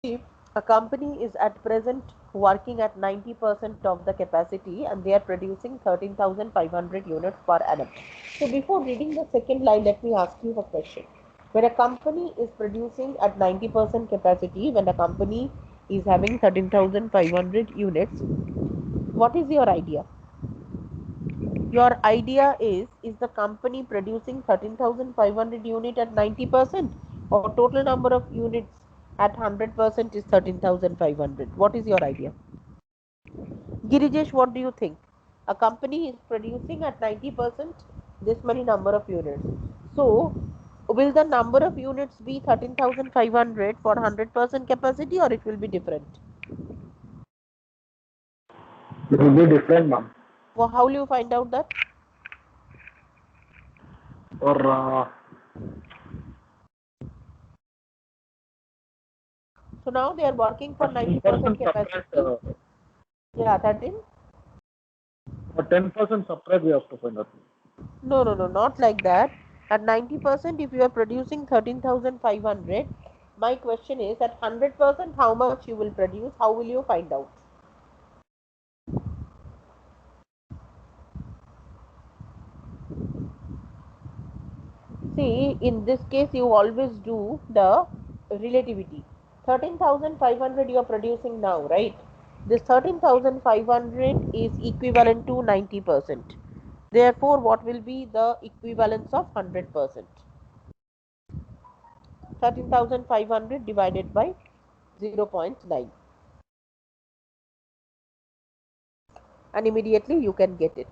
If a company is at present working at 90% of the capacity and they are producing 13,500 units per annum. So before reading the second line, let me ask you a question. When a company is producing at 90% capacity, when a company is having 13,500 units, what is your idea? Your idea is the company producing 13,500 unit at 90% or total number of units at 100% is 13,500. What is your idea? Girijesh, what do you think? A company is producing at 90% this many number of units. So, will the number of units be 13,500 for 100% capacity or it will be different? It will be different, ma'am. Well, how will you find out that? Or So now they are working for 90% 10% separate, capacity. Yeah, 13. or 10% separate we have to find out. No, no, no, not like that. At 90%, if you are producing 13,500, my question is at 100%, how much you will produce? How will you find out? See, in this case, you always do the relativity. 13,500 you are producing now, right? This 13,500 is equivalent to 90%. Therefore, what will be the equivalence of 100%? 13,500 divided by 0.9. And immediately you can get it.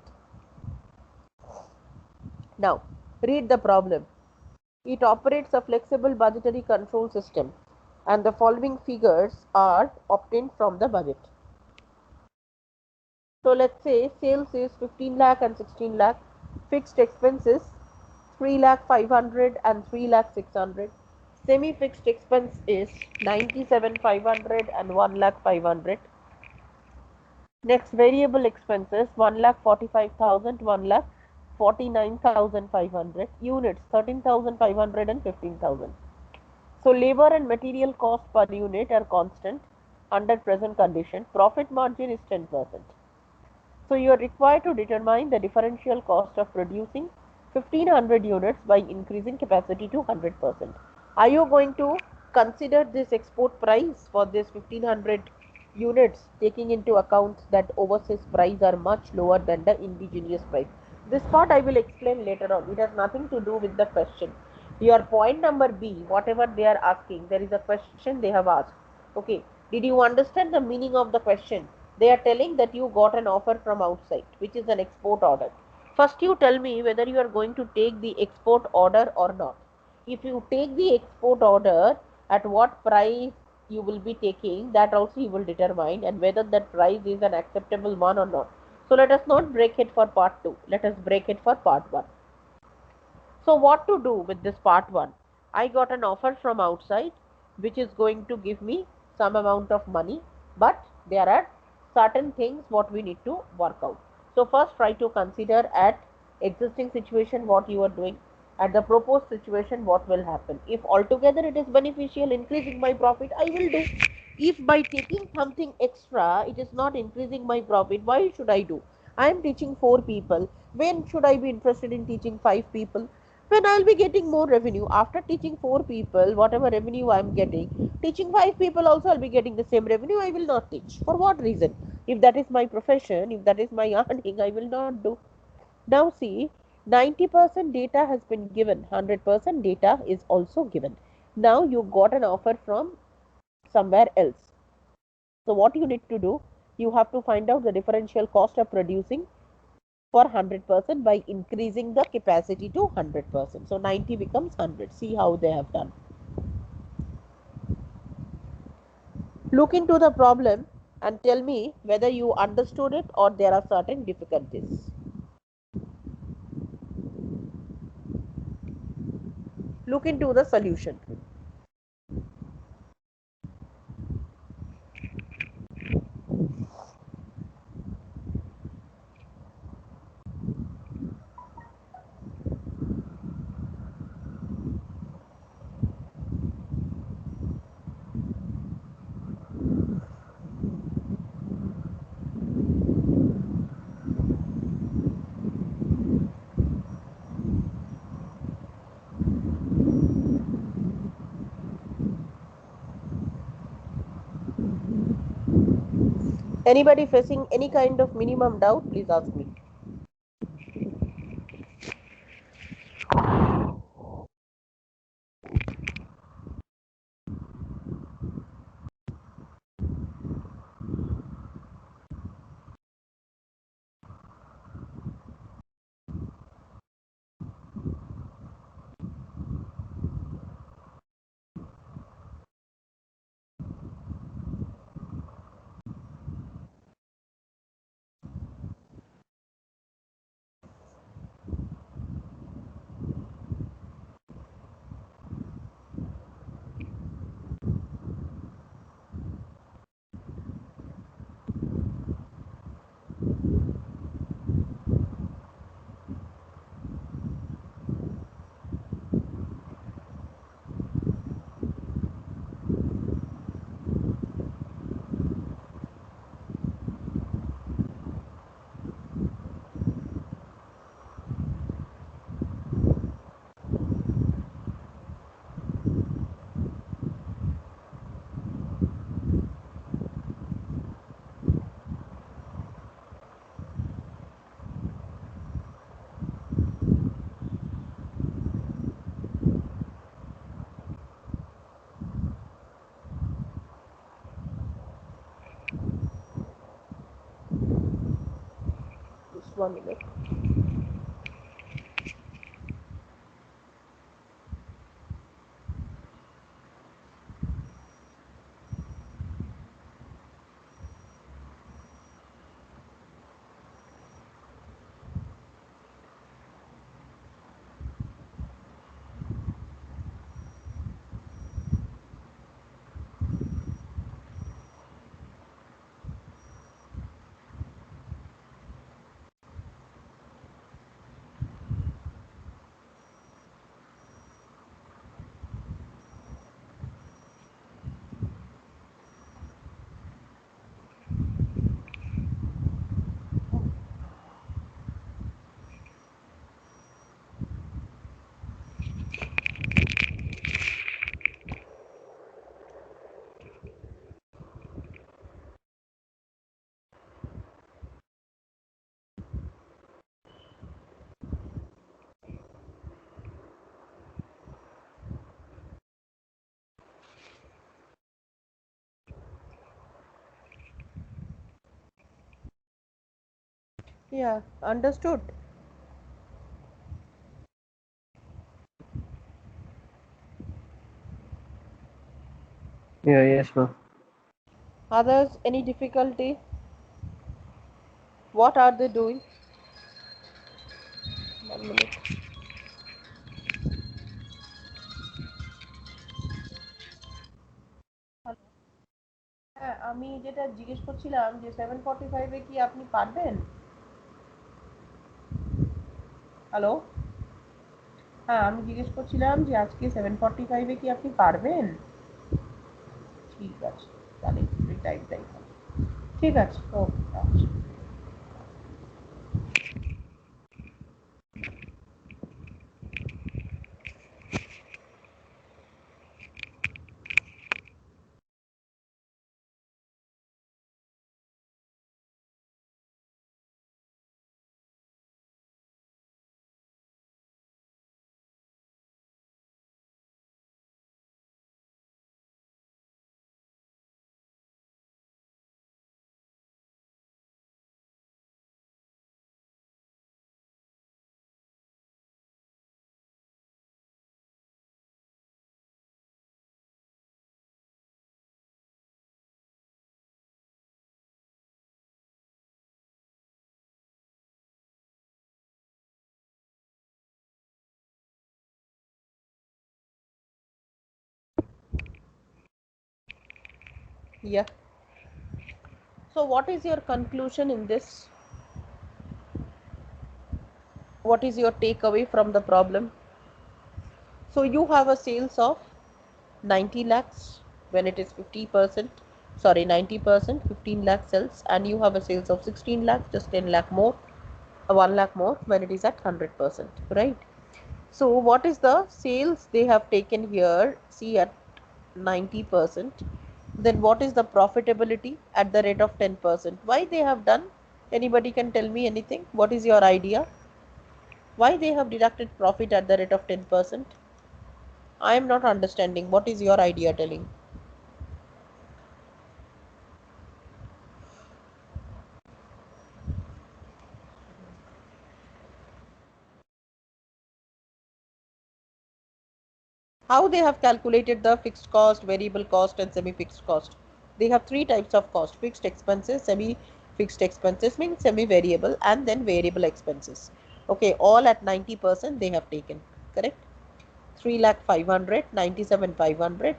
Now, read the problem. It operates a flexible budgetary control system and the following figures are obtained from the budget. So let's say sales is 15 lakh and 16 lakh, fixed expenses 3 lakh 500 and 3 lakh 600, semi fixed expense is 97 500 and 1 lakh 500. Next, variable expenses 1,45,000, 1,49,500. Units 13,500 and 15,000. So labor and material cost per unit are constant under present condition. Profit margin is 10%. So you are required to determine the differential cost of producing 1500 units by increasing capacity to 100%. Are you going to consider this export price for this 1500 units, taking into account that overseas price are much lower than the indigenous price? This part I will explain later on. It has nothing to do with the question. Your point number B, whatever they are asking, there is a question they have asked. Okay, did you understand the meaning of the question? They are telling that you got an offer from outside, which is an export order. First, you tell me whether you are going to take the export order or not. If you take the export order, at what price you will be taking, that also you will determine, and whether that price is an acceptable one or not. So let us not break it for part 2. Let us break it for part 1. So what to do with this part 1? I got an offer from outside which is going to give me some amount of money, but there are certain things what we need to work out. So first try to consider at existing situation what you are doing, at the proposed situation what will happen. If altogether it is beneficial increasing my profit, I will do. If by taking something extra it is not increasing my profit, why should I do? I am teaching 4 people. When should I be interested in teaching 5 people? When I'll be getting more revenue. After teaching 4 people, whatever revenue I'm getting, teaching 5 people also I'll be getting the same revenue. I will not teach. For what reason? If that is my profession, if that is my earning, I will not do. Now see, 90% data has been given, 100% data is also given. Now you got an offer from somewhere else. So what you need to do, you have to find out the differential cost of producing for 100% by increasing the capacity to 100%. So 90 becomes 100. See how they have done. Look into the problem and tell me whether you understood it or there are certain difficulties. Look into the solution. Anybody facing any kind of minimum doubt, please ask me. Just 1 minute. Yeah, understood. Yeah, yes, ma'am. Others, any difficulty? What are they doing? 1 minute. হ্যাঁ, আমি যেটা জিজ্ঞেস করছিলাম যে 745-এ কি আপনি পারবেন? Hello? হ্যাঁ, আমি জিজ্ঞেস করছিলাম যে আজকে 745-এ কি আপনি পারবেন? ঠিক আছে, তাহলে একটু টাইম টাইম ঠিক আছে, ওকে, আচ্ছা। Yeah. So what is your conclusion in this? What is your takeaway from the problem? So you have a sales of 90 lakhs when it is 50%, sorry, 90%, 15 lakh sales, and you have a sales of 16 lakhs, just 10 lakh more, 1 lakh more when it is at 100%, right? So what is the sales they have taken here? See, at 90%, then what is the profitability at the rate of 10%? Why they have done? Anybody can tell me anything? What is your idea? Why they have deducted profit at the rate of 10%? I am not understanding. What is your idea telling? How they have calculated the fixed cost, variable cost and semi-fixed cost? They have three types of cost: fixed expenses, semi-fixed expenses means semi-variable, and then variable expenses. Okay, all at 90% they have taken, correct? 3,500,000, 97,500,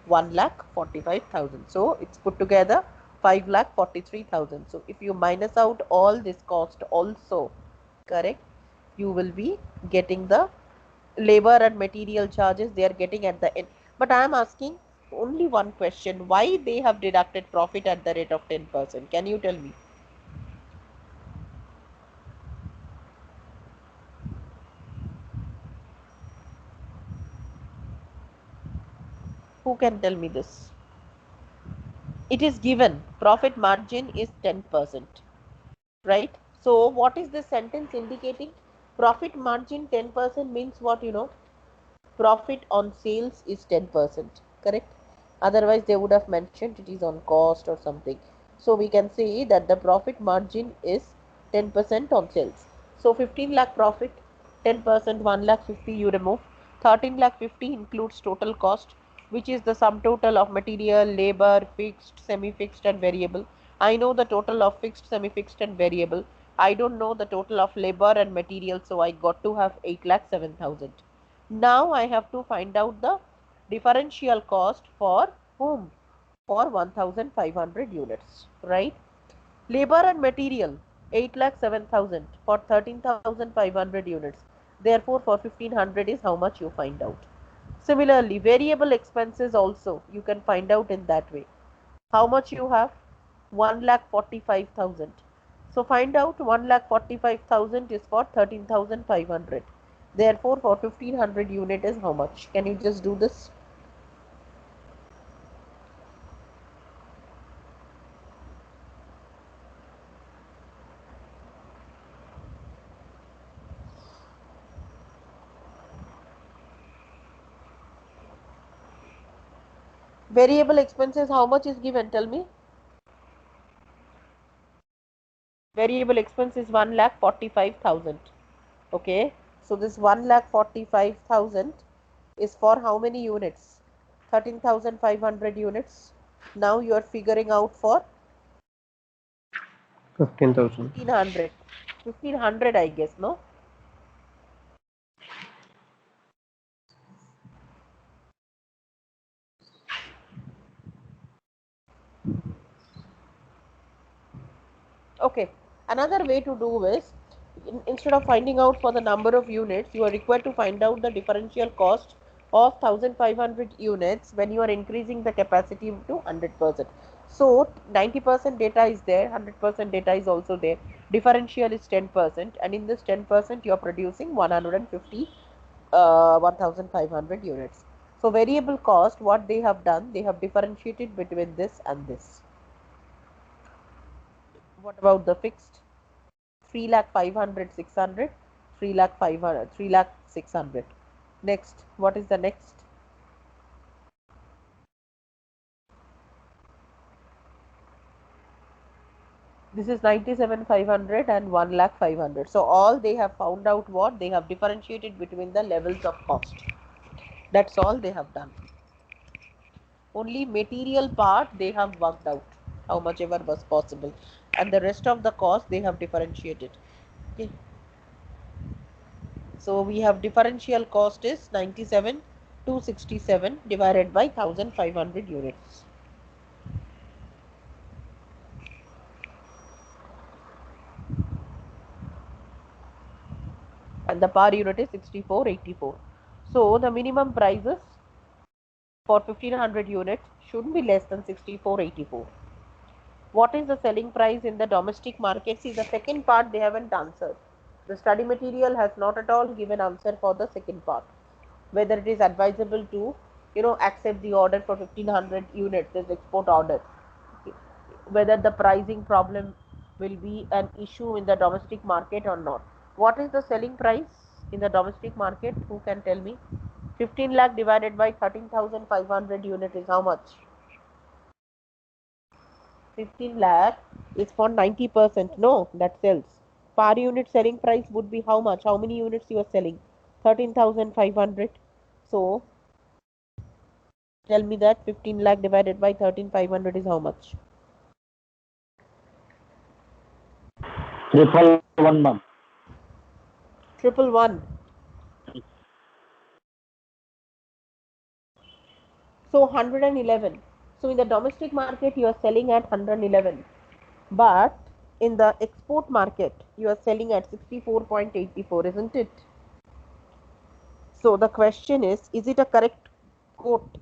1,45,000. So it's put together 5,43,000. So if you minus out all this cost also, correct, you will be getting the labor and material charges they are getting at the end. But I am asking only one question: why they have deducted profit at the rate of 10%? Can you tell me? Who can tell me this? It is given profit margin is 10%, right? So what is this sentence indicating? Profit margin 10% means what, you know? Profit on sales is 10%, correct? Otherwise they would have mentioned it is on cost or something. So we can say that the profit margin is 10% on sales. So 15 lakh profit, 10%, 1,50,000 you remove. 13,50,000 includes total cost, which is the sum total of material, labor, fixed, semi-fixed and variable. I know the total of fixed, semi-fixed and variable. I don't know the total of labor and material, so I got to have 8,07,000. Now I have to find out the differential cost for whom? For 1,500 units, right? Labor and material 8,07,000 for 13,500 units. Therefore, for 1,500 is how much you find out. Similarly, variable expenses also you can find out in that way. How much you have? 1,45,000. So find out 1,45,000 is for 13,500. Therefore, for 1,500 unit is how much? Can you just do this? Variable expenses, how much is given? Tell me. Variable expense is 1,45,000. Okay. So this 1,45,000 is for how many units? 13,500 units. Now you are figuring out for 15,000. 1,500. 1,500 I guess, no? Okay. Another way to do is, instead of finding out for the number of units, you are required to find out the differential cost of 1,500 units when you are increasing the capacity to 100%. So 90% data is there, 100% data is also there. Differential is 10%, and in this 10% you are producing 150 1,500 units. So variable cost, what they have done, they have differentiated between this and this. What about the fixed? 3,500,000, 600, 3,500,000, 3,00,000, 600. Next, what is the next? This is 97,500 and 1,500,000. So all they have found out what? They have differentiated between the levels of cost. That's all they have done. Only material part they have worked out how much ever was possible, and the rest of the cost they have differentiated. Okay. So we have differential cost is 97,267 divided by 1,500 units. And the per unit is 64.84. So the minimum prices for 1,500 units shouldn't be less than 64.84. What is the selling price in the domestic market? See, the second part they haven't answered. The study material has not at all given answer for the second part, whether it is advisable to accept the order for 1500 units as export order, whether the pricing problem will be an issue in the domestic market or not. What is the selling price in the domestic market? Who can tell me? 15 lakh divided by 13,500 unit is how much? 15 lakh is for 90%. No, that sells. Per unit selling price would be how much? How many units you are selling? 13,500. So tell me that 15 lakh divided by 13,500 is how much? Triple one, ma'am. 111. So 111. So in the domestic market you are selling at 111, but in the export market you are selling at 64.84, isn't it? So the question is it a correct quote?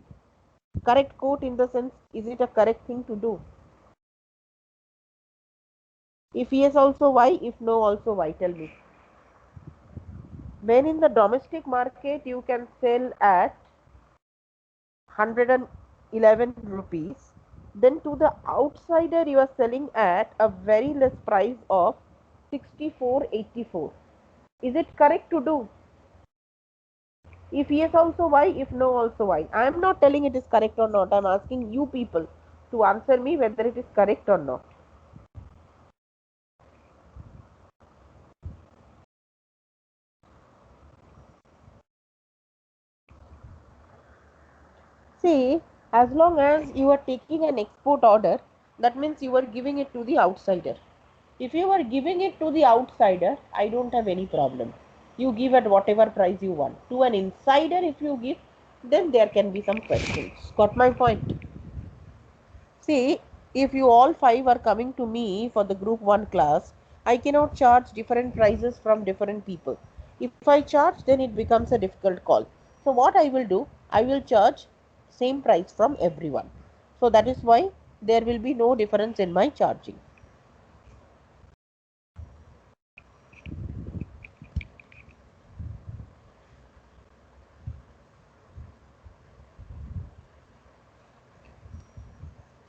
Correct quote in the sense, is it a correct thing to do? If yes, also why? If no, also why? Tell me. When in the domestic market you can sell at 111 rupees, then to the outsider you are selling at a very less price of 64.84. Is it correct to do? If yes, also why? If no, also why? I am not telling it is correct or not. I am asking you people to answer me whether it is correct or not. See, as long as you are taking an export order, that means you are giving it to the outsider. If you are giving it to the outsider, I don't have any problem. You give at whatever price you want. To an insider, if you give, then there can be some questions. Got my point? See, if you all five are coming to me for the group 1 class, I cannot charge different prices from different people. If I charge, then it becomes a difficult call. So what I will do, I will charge same price from everyone. So that is why there will be no difference in my charging.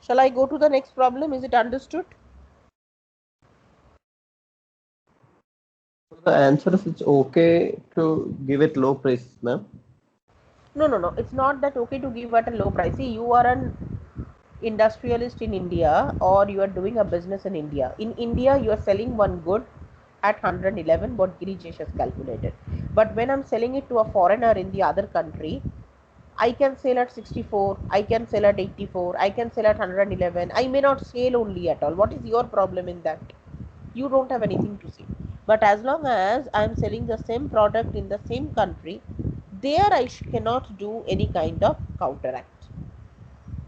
Shall I go to the next problem? Is it understood? The answer is it's okay to give it low prices, ma'am. No. It's not that okay to give at a low price. See, you are an industrialist in India, or you are doing a business in India. In India, you are selling one good at 111, what Girijesh has calculated. But when I'm selling it to a foreigner in the other country, I can sell at 64, I can sell at 84, I can sell at 111. I may not sell only at all. What is your problem in that? You don't have anything to say. But as long as I am selling the same product in the same country, there I cannot do any kind of counteract,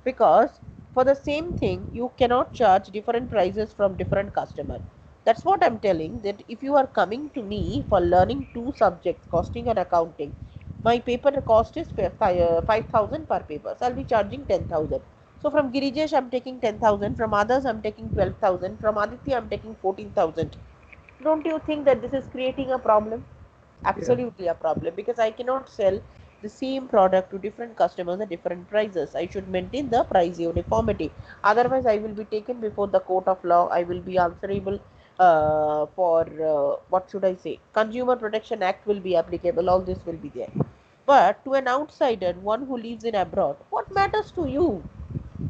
because for the same thing you cannot charge different prices from different customer. That's what I'm telling, that if you are coming to me for learning two subjects, costing and accounting, my paper cost is 5,000 per paper, so I'll be charging 10,000. So from Girijesh I'm taking 10,000, from others I'm taking 12,000, from Aditya I'm taking 14,000. Don't you think that this is creating a problem? Absolutely a problem, because I cannot sell the same product to different customers at different prices. I should maintain the price uniformity. Otherwise, I will be taken before the court of law. I will be answerable for what should I say? Consumer Protection Act will be applicable. All this will be there. But to an outsider, one who lives in abroad, what matters to you?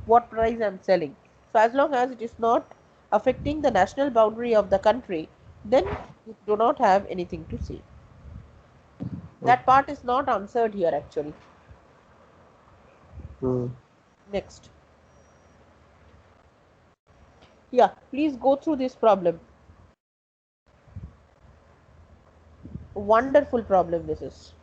What price I'm selling? So as long as it is not affecting the national boundary of the country, then you do not have anything to say. That part is not answered here actually. Next. Yeah, please go through this problem. Wonderful problem this is.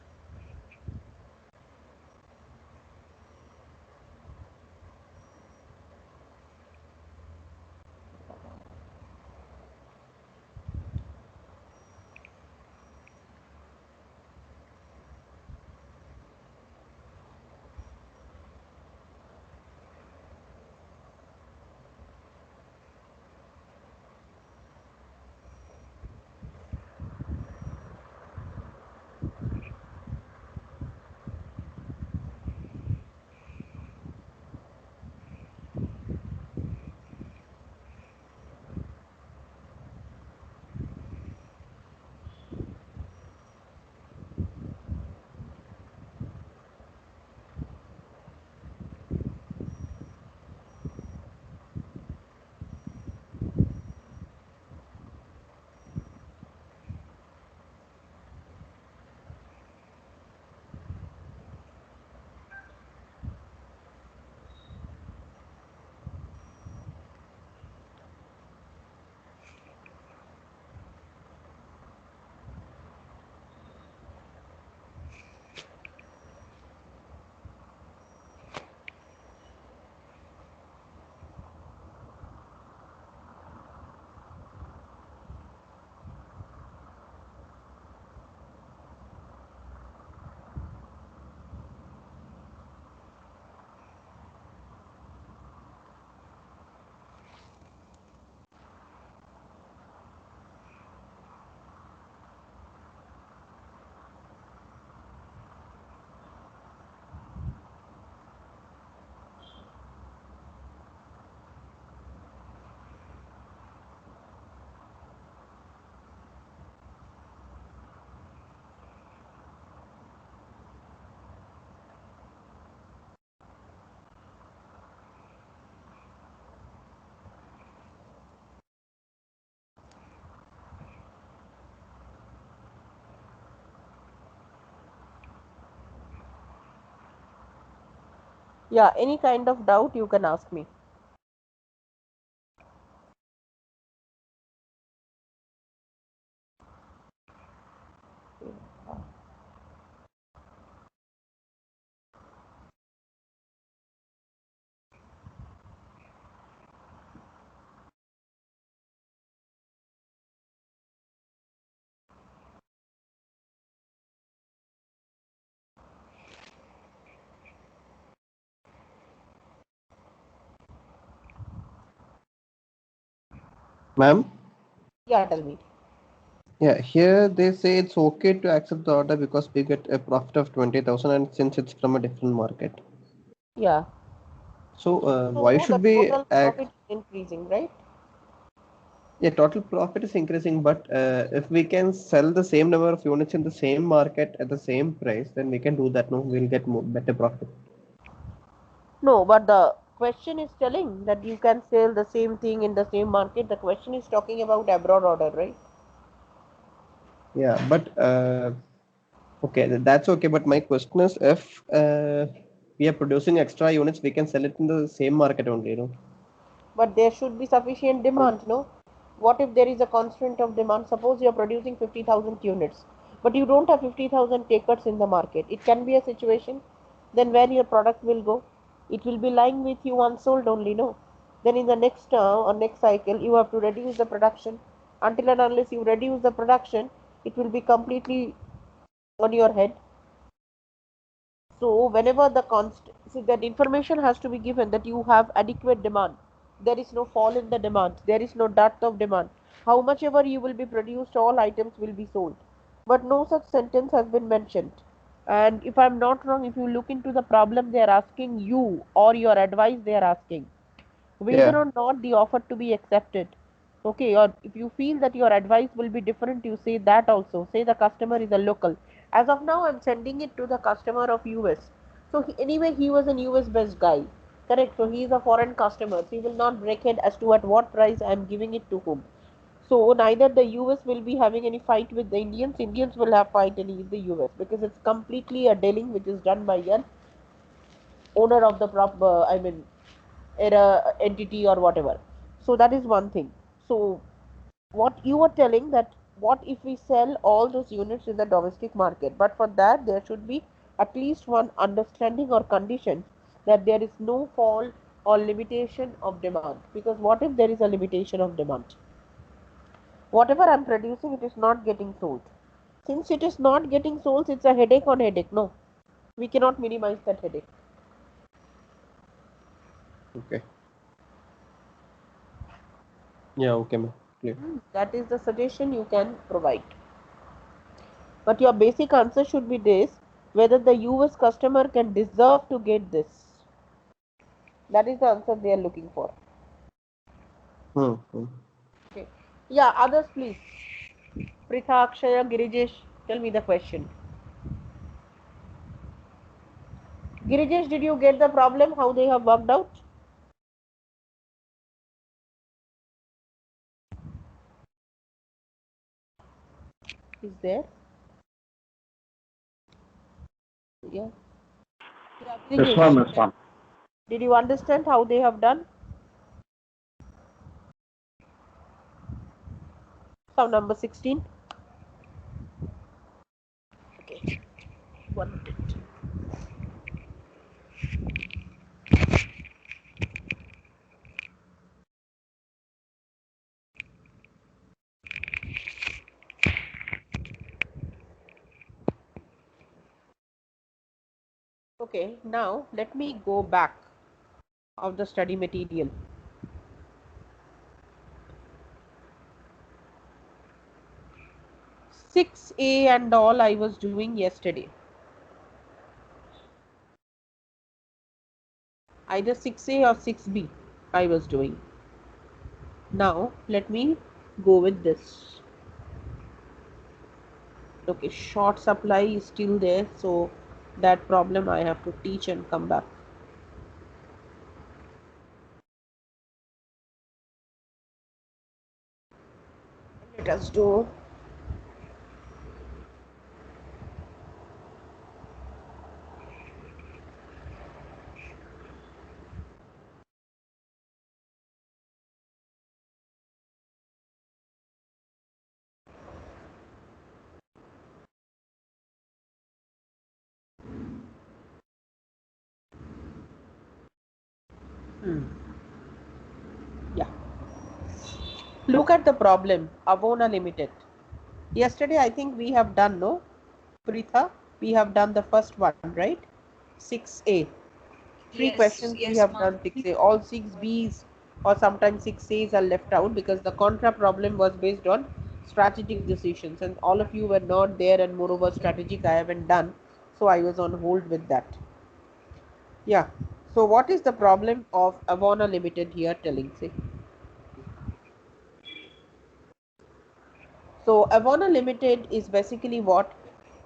Yeah, any kind of doubt you can ask me. Ma'am? Yeah, tell me. Yeah, here they say it's okay to accept the order because we get a profit of 20,000 and since it's from a different market. Yeah. So why So the should we total act? profit is increasing, right? Yeah, total profit is increasing, but if we can sell the same number of units in the same market at the same price, then we can do that. No, we'll get more, better profit. No, but the question is telling that you can sell the same thing in the same market. The question is talking about abroad order, right? Yeah, but okay, that's okay. But my question is, if we are producing extra units, we can sell it in the same market only. You know. But there should be sufficient demand, no? What if there is a constraint of demand? Suppose you are producing 50,000 units, but you don't have 50,000 takers in the market. It can be a situation. Then where your product will go? It will be lying with you unsold only, no? Then in the next or next cycle, you have to reduce the production. Until and unless you reduce the production, it will be completely on your head. So whenever the so that information has to be given that you have adequate demand. There is no fall in the demand. There is no dearth of demand. How much ever you will be produced, all items will be sold. But no such sentence has been mentioned. And if I'm not wrong, if you look into the problem they are asking you or your advice they are asking, whether Yeah. or not the offer to be accepted. Okay, or if you feel that your advice will be different, you say that also. Say the customer is a local. As of now, I'm sending it to the customer of US. So anyway, he was an US based guy. Correct. So he is a foreign customer. So he will not break it as to at what price I'm giving it to whom. So neither the US will be having any fight with the Indians. Indians will have fight any with the US because it's completely a dealing which is done by an owner of the I mean entity or whatever. So that is one thing. So what you were telling that what if we sell all those units in the domestic market, but for that there should be at least one understanding or condition that there is no fall or limitation of demand, because what if there is a limitation of demand? Whatever I'm producing, it is not getting sold. Since it is not getting sold, it's a headache on headache. No, we cannot minimize that headache. Okay. Yeah. Okay, ma'am. Clear. That is the suggestion you can provide. But your basic answer should be this: whether the US customer can deserve to get this. That is the answer they are looking for. Hmm. Hmm. Okay. Yeah, others please. Pritha, Akshaya, Girijesh, tell me the question. Girijesh, did you get the problem? How they have worked out? Is there? Yeah. Yeah, Yes, ma'am. Yes, Girijesh, ma'am. did you understand how they have done? Sum number 16. Okay. 1 minute. Okay, now let me go back of the study material. 6A and all I was doing yesterday. Either 6A or 6B I was doing. Now let me go with this. Okay, short supply is still there, so that problem I have to teach and come back. Let us do Yeah. Look at the problem, Avona Limited. Yesterday, I think we have done, no? Pritha, we have done the first one, right? 6A. Three questions we have done 6A. All 6Bs or sometimes 6As are left out because the contra problem was based on strategic decisions and all of you were not there, and moreover strategic I haven't done, so I was on hold with that. Yeah. So what is the problem of Avona Limited here telling, say? So Avona Limited is basically what?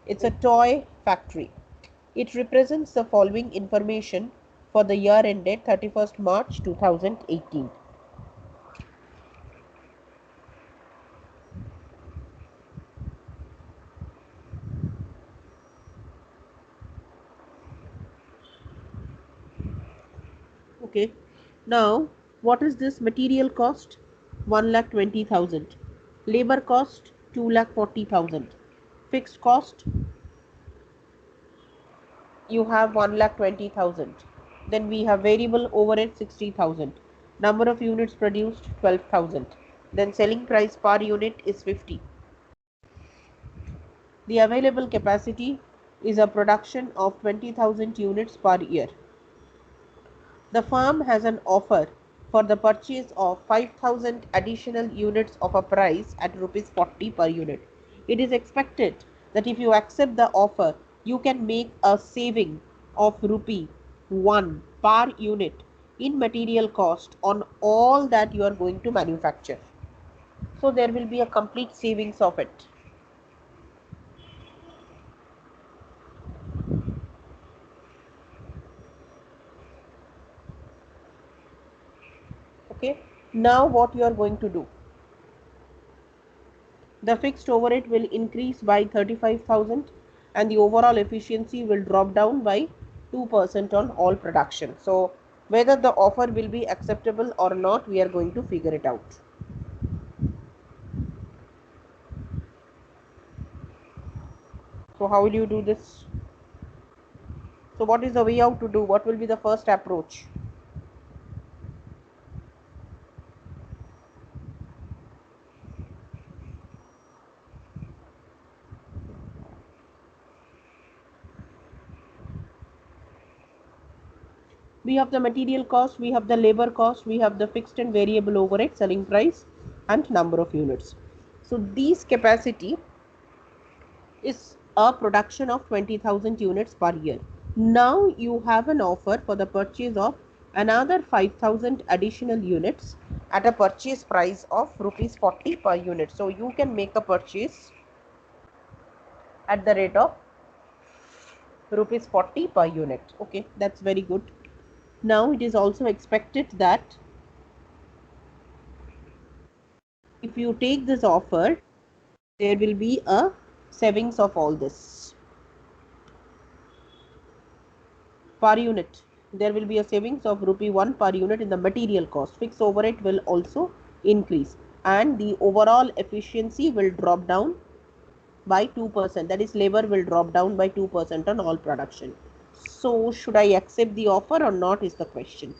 It's a toy factory. It represents the following information for the year ended 31st March 2018. Okay. Now, what is this material cost? 1,20,000. Labor cost 2,40,000. Fixed cost you have 1,20,000. Then we have variable overhead 60,000. Number of units produced 12,000. Then selling price per unit is 50. The available capacity is a production of 20,000 units per year. The firm has an offer for the purchase of 5,000 additional units of a price at rupees 40 per unit. It is expected that if you accept the offer, you can make a saving of rupee 1 per unit in material cost on all that you are going to manufacture. So there will be a complete savings of it. Okay. Now what you are going to do? The fixed overhead will increase by 35,000 and the overall efficiency will drop down by 2% on all production. So whether the offer will be acceptable or not, we are going to figure it out. So how will you do this? So what is the way out to do? What will be the first approach? We have the material cost, we have the labor cost, we have the fixed and variable overhead, selling price and number of units. So these capacity is a production of 20,000 units per year. Now you have an offer for the purchase of another 5,000 additional units at a purchase price of rupees 40 per unit. So you can make a purchase at the rate of rupees 40 per unit. Okay, that's very good. Now it is also expected that if you take this offer, there will be a savings of all this per unit. There will be a savings of rupee 1 per unit in the material cost. Fixed overhead will also increase and the overall efficiency will drop down by 2%. That is, labor will drop down by 2% on all production. So should I accept the offer or not is the question.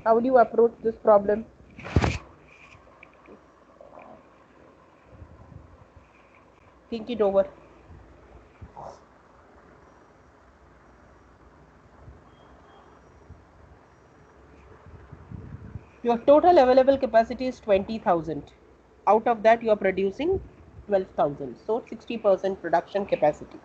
How do you approach this problem? Think it over. Your total available capacity is 20,000. Out of that, you are producing 12,000. So 60% production capacity.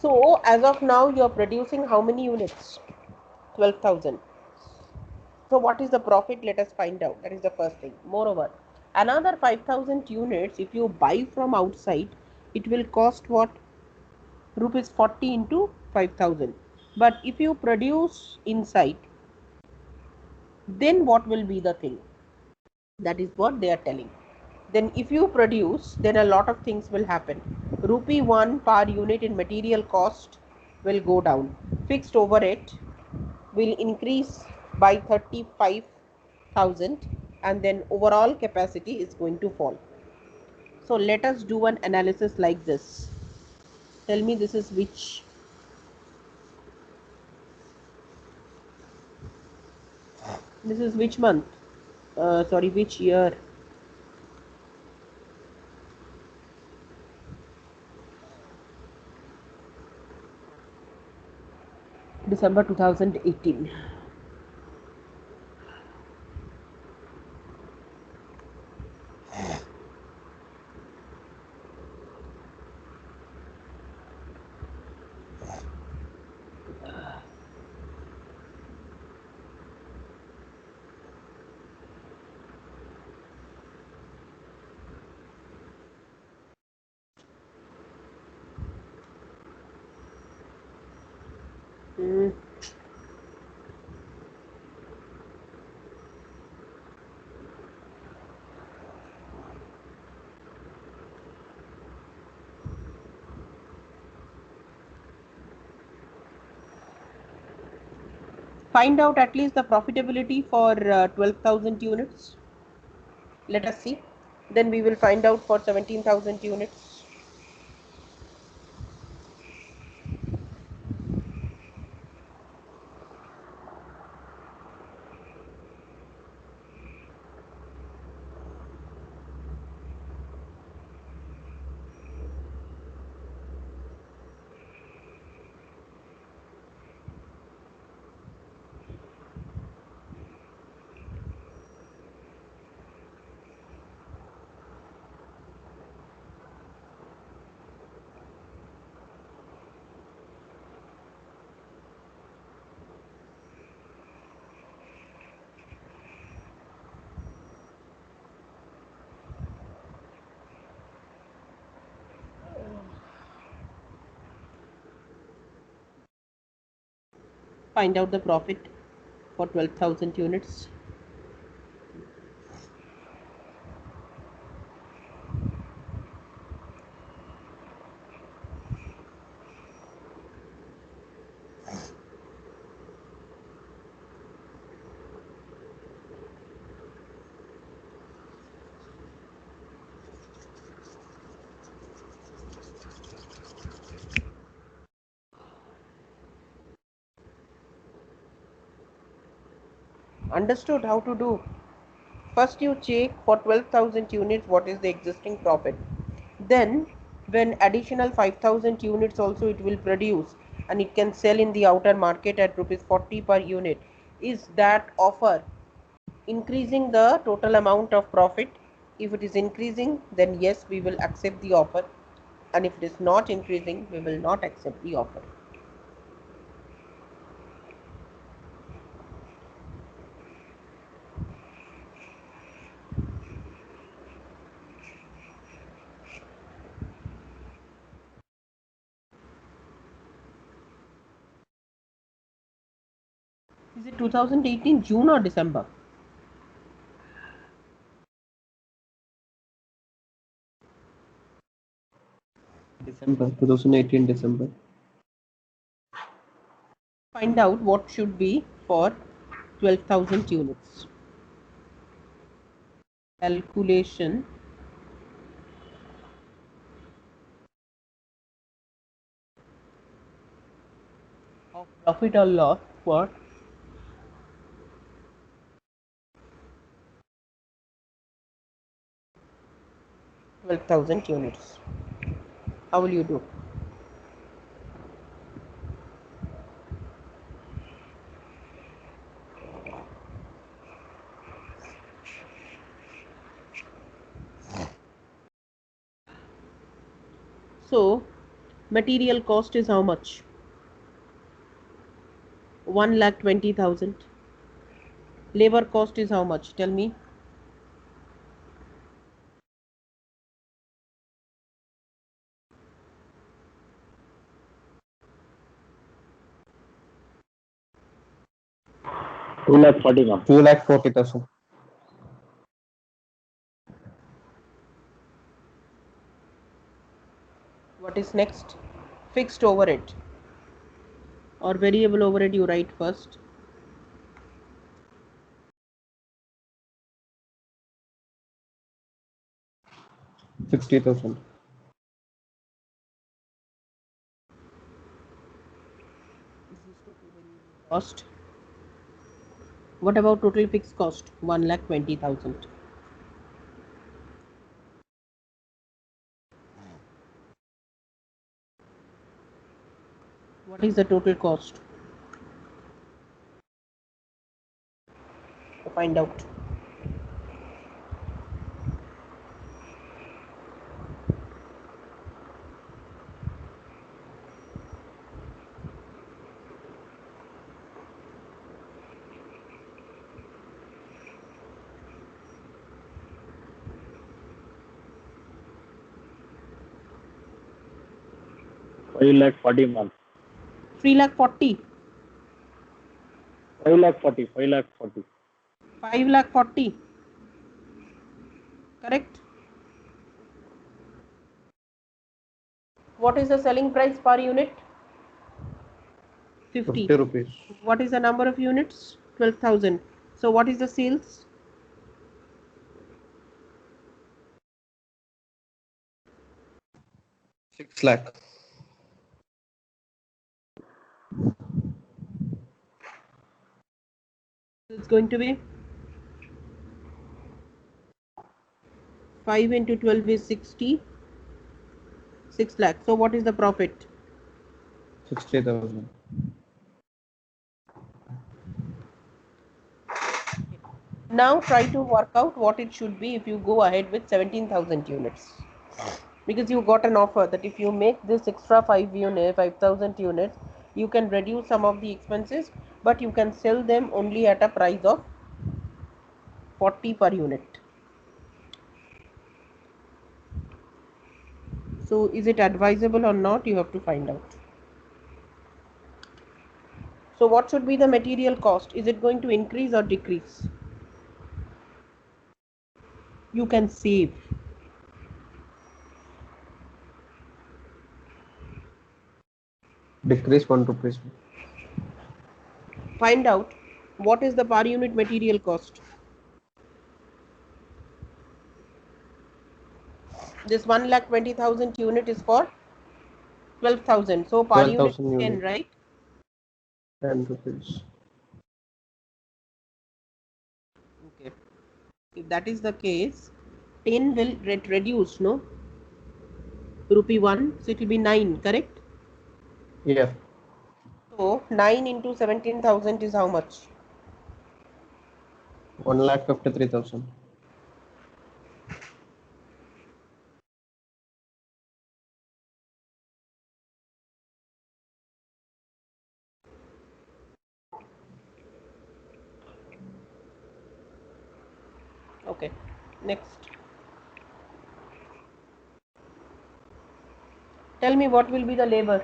So as of now, you are producing how many units? 12,000. So what is the profit? Let us find out. That is the first thing. Moreover, Another 5,000 units, if you buy from outside, it will cost what? Rupees 40 into 5,000. But if you produce inside, then what will be the thing? That is what they are telling. Then if you produce, then a lot of things will happen. Rupee 1 per unit in material cost will go down. Fixed overhead will increase by 35,000, and then overall capacity is going to fall. So let us do an analysis like this. Tell me, this is which month? Sorry, which year? December 2018. Find out at least the profitability for 12,000 units. Let us see. Then we will find out for 17,000 units. Find out the profit for 12,000 units. Understood how to do? First you check for 12,000 units what is the existing profit. Then when additional 5,000 units also it will produce, and it can sell in the outer market at rupees 40 per unit. Is that offer increasing the total amount of profit? If it is increasing, then yes, we will accept the offer, and if it is not increasing, we will not accept the offer. Is it 2018 June or December? December 2018 December. Find out what should be for 12,000 units. Calculation of profit or loss for 12,000 units. How will you do? So material cost is how much? 1,20,000. Labor cost is how much? Tell me. 2 lakh 40, ma'am. 2,40,000. What is next? Fixed overhead or variable overhead you write first. $60,000. Cost. What about total fixed cost? 1,20,000. What is the total cost? To find out. Five lakh 40, ma'am. 3,40,000. 5 lakh 40. 5 lakh 40. 5,40,000. Correct. What is the selling price per unit? 50. 50 rupees. What is the number of units? 12,000. So what is the sales? 6 lakh. It's going to be 5 into 12 is 60. 6 lakh. So what is the profit? 60,000. Now try to work out what it should be if you go ahead with 17,000 units. Because you got an offer that if you make this extra 5,000 units, you can reduce some of the expenses, but you can sell them only at a price of 40 per unit. So is it advisable or not? You have to find out. So what should be the material cost? Is it going to increase or decrease? You can save. Decrease 1 rupees. Find out what is the per unit material cost. This 1,20,000 unit is for 12,000. So per unit 12,000 10, units. right? 10 rupees. Okay. If that is the case, 10 will get reduced, no? Rupee 1, so it will be 9, correct? Yeah. So 9 into 17,000 is how much? 1,53,000. Okay. Next. Tell me what will be the labor?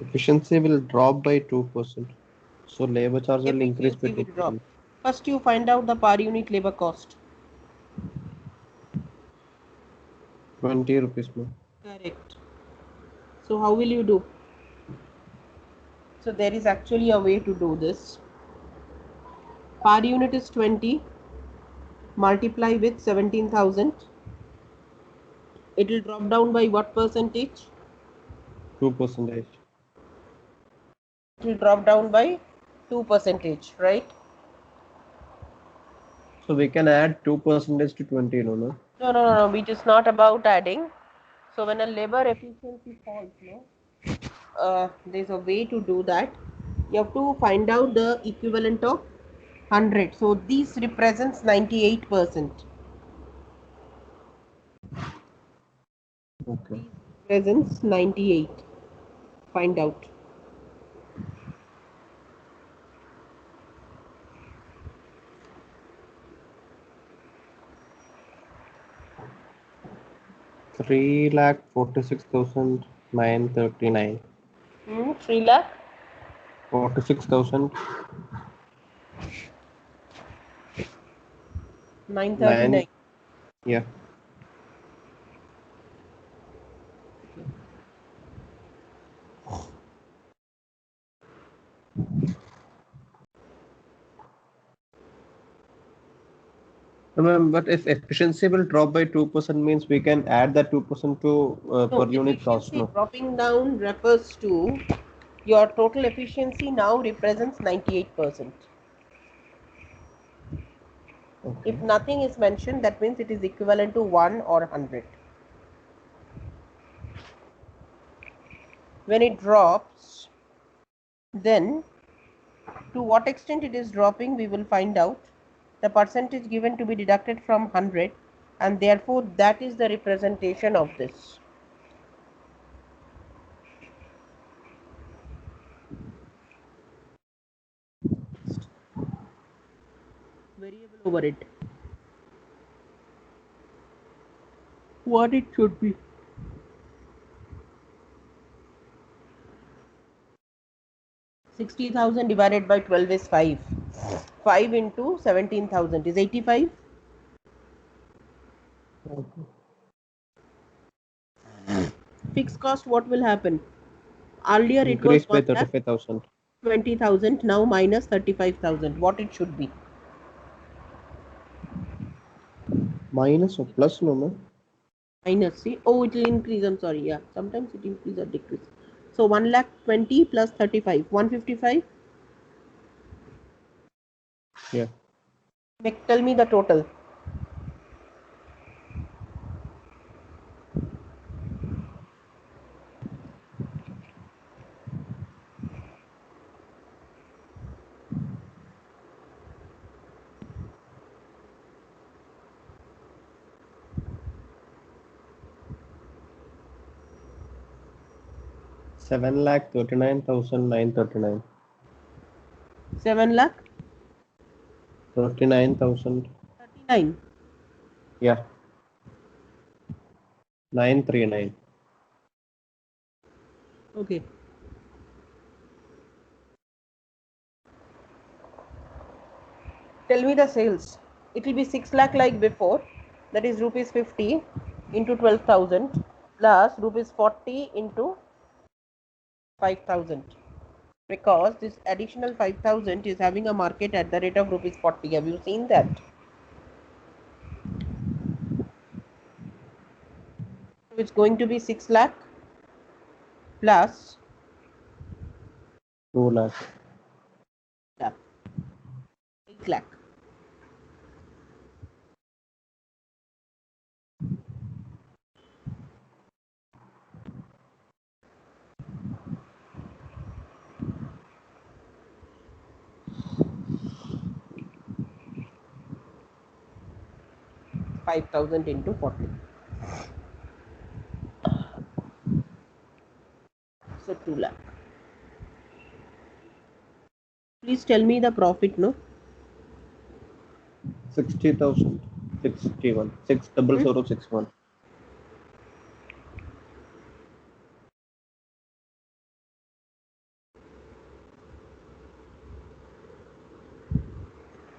Efficiency will drop by 2%. So labor charge will increase by Efficiency will 2%. drop. First you find out the per unit labor cost. 20 rupees more. Correct. So how will you do? So there is actually a way to do this. Per unit is 20. Multiply with 17,000. It will drop down by what percentage? 2%. It will drop down by 2%, right? So we can add 2% to 20, no? No. It is not about adding. So when a labor efficiency falls, there's a way to do that. You have to find out the equivalent of 100. So this represents 98%. Okay. Presents 98. Find out. Three lakh 46,939. 3 lakh 46,000. 939. Yeah. But if efficiency will drop by 2% means we can add that 2% to No, per unit cost. efficiency No. dropping down refers to your total efficiency now represents 98%. Okay. If nothing is mentioned, that means it is equivalent to 1 or 100. When it drops, then to what extent it is dropping, we will find out. The percentage given to be deducted from 100, and therefore that is the representation of this. Variable over it. What it should be. $60,000 divided by 12 is 5. 5 into 17,000 is 85. Okay. Fixed cost, what will happen? Earlier it was Increase by 35,000. 1,20,000, now minus 35,000. What it should be? Minus or plus, no, no? Minus, see? Oh, it will increase. I'm sorry. Yeah, sometimes it increase or decrease. So 1,20,000 plus 35, 155. Yeah. Tell me the total. Seven lakh 39,939. 7 lakh 39,000. 39. Yeah. 939. Okay. Tell me the sales. It will be 6 lakh like before. That is rupees 50 into 12,000 plus rupees 40 into 5,000. Because this additional 5,000 is having a market at the rate of rupees 40. Have you seen that? So it's going to be 6 lakh plus 2 lakh. 8 lakh. $5,000 into 40. So 2 lakh. Please tell me the profit, no? 60,000. 61. 60061.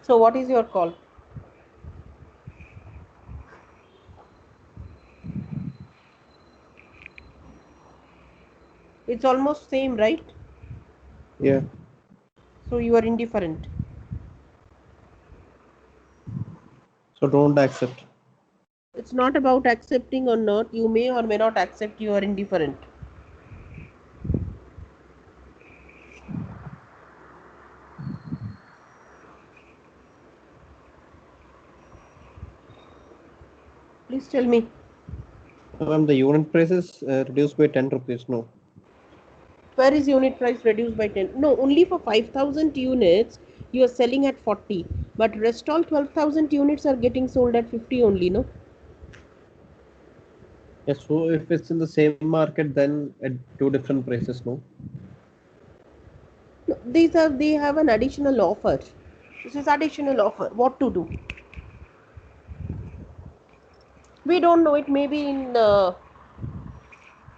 So what is your call? It's almost same, right? Yeah. So you are indifferent. So don't accept. It's not about accepting or not. You may or may not accept. You are indifferent. Please tell me. The unit price is reduced by 10 rupees. No. Where is unit price reduced by 10? No, only for 5,000 units you are selling at 40. But rest all 12,000 units are getting sold at 50 only, no? Yeah, so if it's in the same market, then at two different prices, no? No, they have an additional offer. This is additional offer. What to do? We don't know. It may be in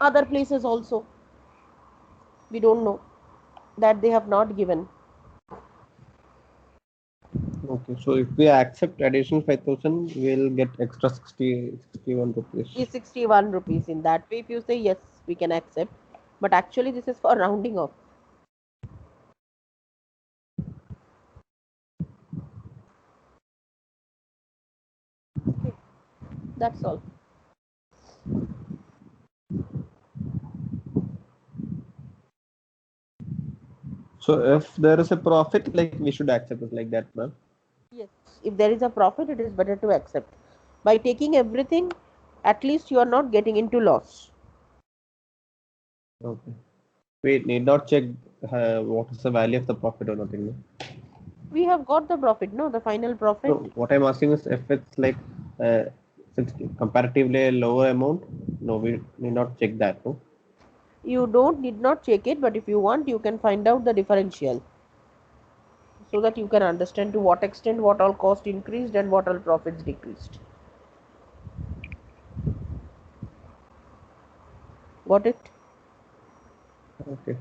other places also. We don't know. that they have not given. Okay, so if we accept additional 5,000, we'll get extra 61 rupees. Is 61 rupees. In that way, if you say yes, we can accept. But actually, this is for rounding off. Okay, that's all. So if there is a profit, like we should accept it like that, ma'am. Yes, if there is a profit, it is better to accept. By taking everything, at least you are not getting into loss. Okay. We need not check what is the value of the profit or nothing. No? We have got the profit, no? The final profit. So what I'm asking is if it's like since comparatively a lower amount, no, we need not check that. No. You don't need not check it, but if you want, you can find out the differential so that you can understand to what extent what all cost increased and what all profits decreased. Got it? Okay.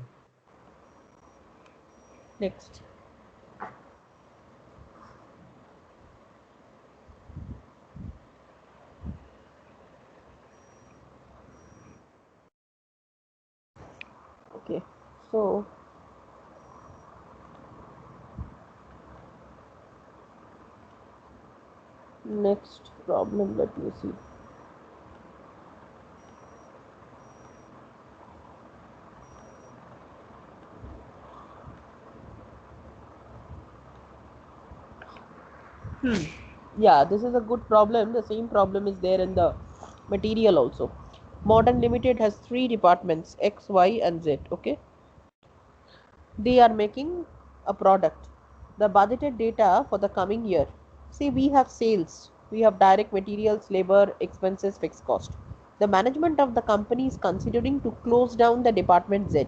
Next. Okay, so next problem, let me see. Yeah, this is a good problem. The same problem is there in the material also. Modern Limited has three departments, X, Y, and Z. Okay, they are making a product. The budgeted data for the coming year. See, we have sales, we have direct materials, labor, expenses, fixed cost. The management of the company is considering to close down the department Z.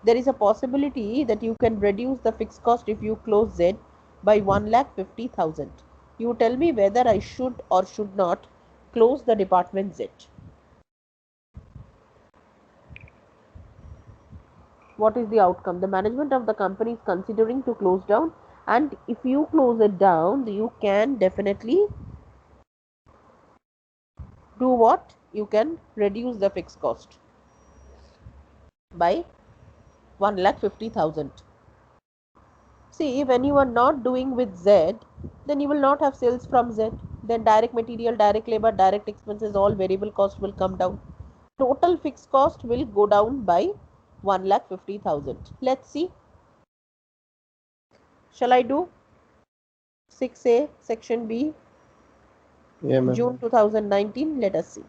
There is a possibility that you can reduce the fixed cost if you close Z by 1,50,000. You tell me whether I should or should not close the department Z. What is the outcome? The management of the company is considering to close down, and if you close it down, you can definitely do what? You can reduce the fixed cost by 1,50,000. See, when you are not doing with Z, then you will not have sales from Z. Then direct material, direct labor, direct expenses, all variable cost will come down. Total fixed cost will go down by 1,50,000. Let's see. Shall I do 6A, section B, Yeah, ma'am. June 2019? Let us see.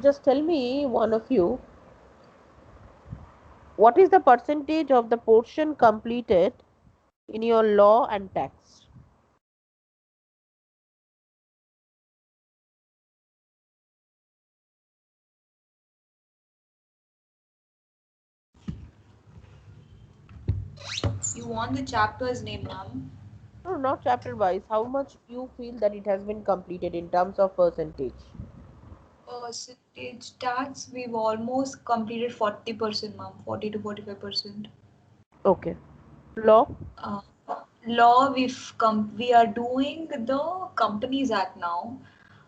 Just tell me, one of you, what is the percentage of the portion completed in your law and tax? You want the chapter's name, ma'am? No, not chapter wise. How much you feel that it has been completed in terms of percentage? Percentage tax, we've almost completed 40%, ma'am. 40 to 45%. Okay. Law? Uh, Law, we are doing the Companies Act now.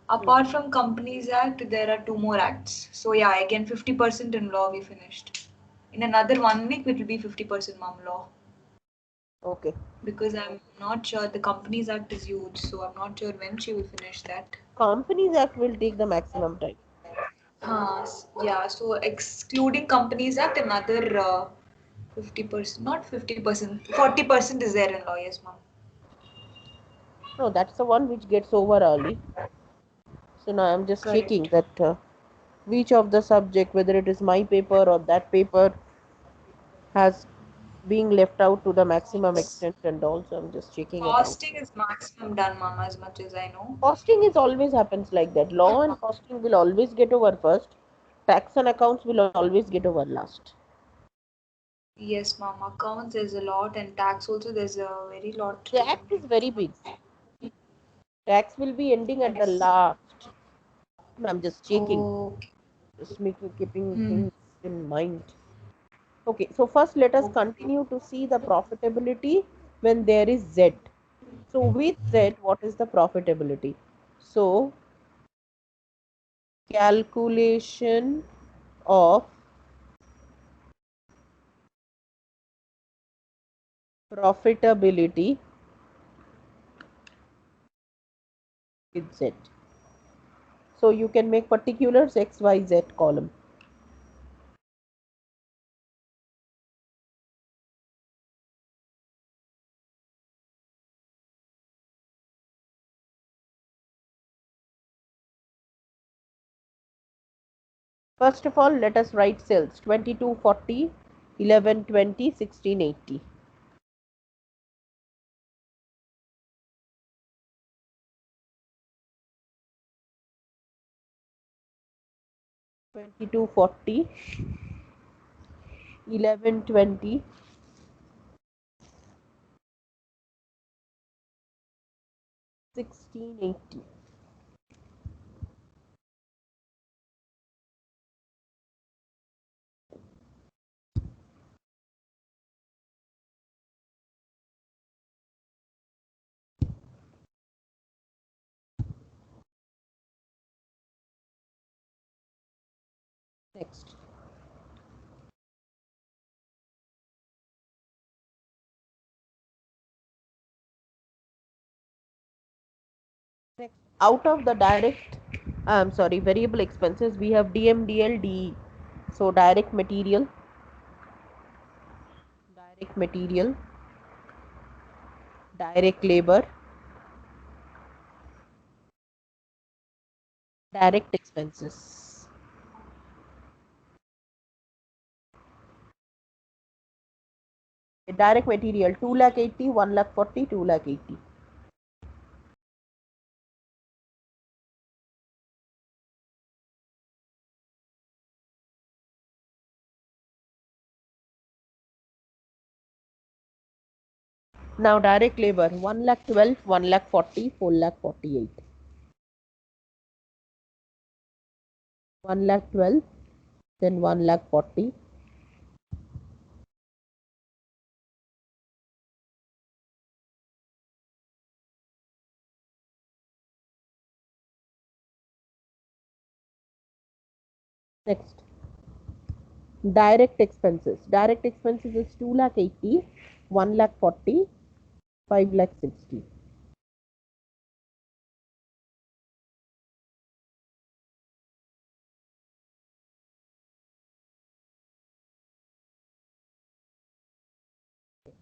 Apart from Companies Act, there are two more acts. So yeah, again 50% in law we finished. In another 1 week, it will be 50%, ma'am, law. Okay. Because I'm not sure, the Companies Act is huge, so I'm not sure when she will finish that. Companies Act will take the maximum time. Yeah, so excluding Companies Act, another 50%, not 50%, 40% is there in lawyers, ma'am. No, that's the one which gets over early. So now I'm just checking Correct. that which of the subject, whether it is my paper or that paper, has being left out to the maximum extent and also I'm just checking it out. Costing is maximum done, mama, as much as I know. Costing is always happens like that. Law and costing will always get over first. Tax and accounts will always get over last. Yes, mama. Accounts there's a lot, and tax also there's a very lot. Tax is very big. Tax will be ending at the last. I'm just checking. Oh, Just keeping things in mind. Okay, so first let us continue to see the profitability when there is Z. So with Z, what is the profitability? So calculation of profitability with Z. So you can make particulars X, Y, Z column. First of all, let us write sales 2240, 1120, 1680. Twenty-two forty, 1120, 1680. Next. Next, out of the variable expenses, we have DMDL, DE. So direct material, direct labor, direct expenses. Direct material 2,80,000, 1,40,000, 2,80,000. Now direct labor 1,12,000, 1,40,000, 4,48,000. 1,12,000, then 1,40,000. Next, direct expenses. Direct expenses is 2,80,000, 1,40,000, 5,60,000.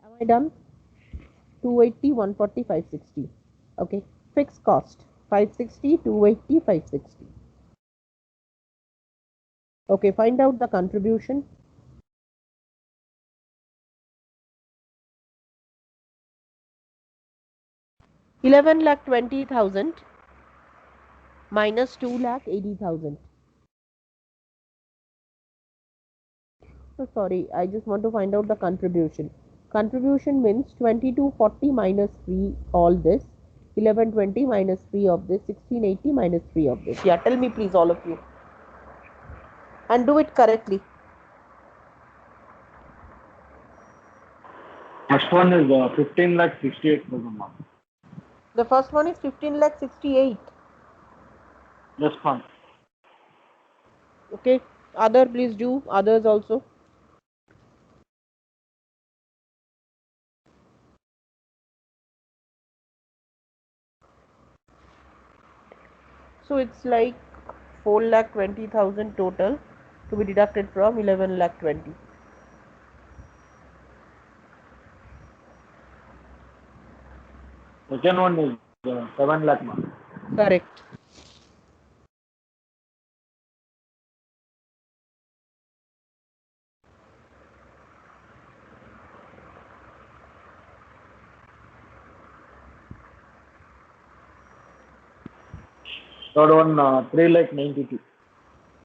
Am I done? 280, 140, 560. Okay. Fixed cost 560, 280, 560. Okay. Find out the contribution. 11,20,000 minus 2,80,000. So sorry, I just want to find out the contribution. Contribution means 2240 minus 3 all this, 1120 minus 3 of this, 1680 minus 3 of this. Yeah, tell me please all of you. And do it correctly. First one is 15,68,000. The first one is 15,68,000. Yes, ma'am. Okay. Other please do. Others also. So it's like 4,20,000 total to be deducted from 11,20,000. Second one is 7 lakh, ma'am. Correct. Third one, 3,92,000.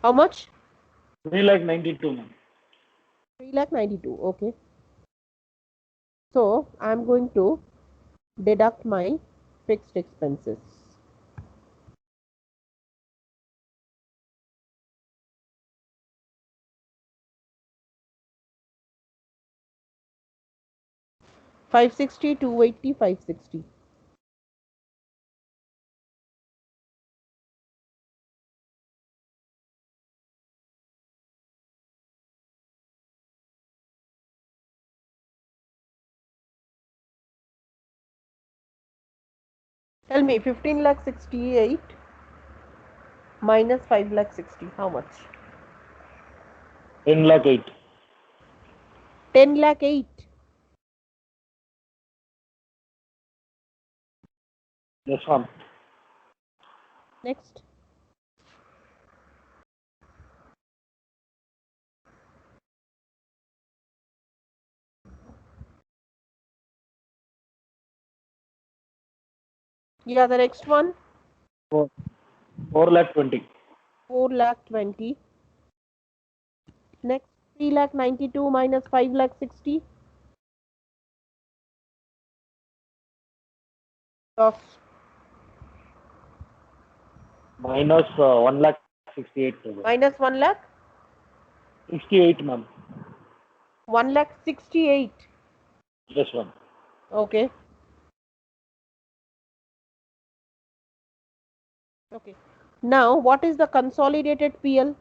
How much? 3,92,000, ma'am. 3,92,000. Okay. So I'm going to deduct my fixed expenses. $560, $280, $560. Tell me, 15,68,000 minus 5,60,000. How much? 10,08,000. 10,08,000. Yes, ma'am. Next. Yeah, the next one. 4,20,000. 4,20,000. Next, 3,92,000 minus 5,60,000. Of Minus 1,68,000. minus 1 lakh. 68, ma'am. 1,68,000. Yes, ma'am. Okay. Okay. Now, what is the consolidated PL?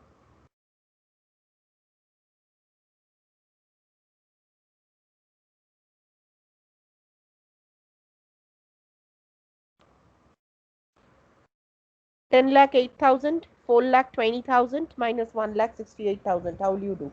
$10,08,000, 4,20,000 minus 1,68,000. How will you do?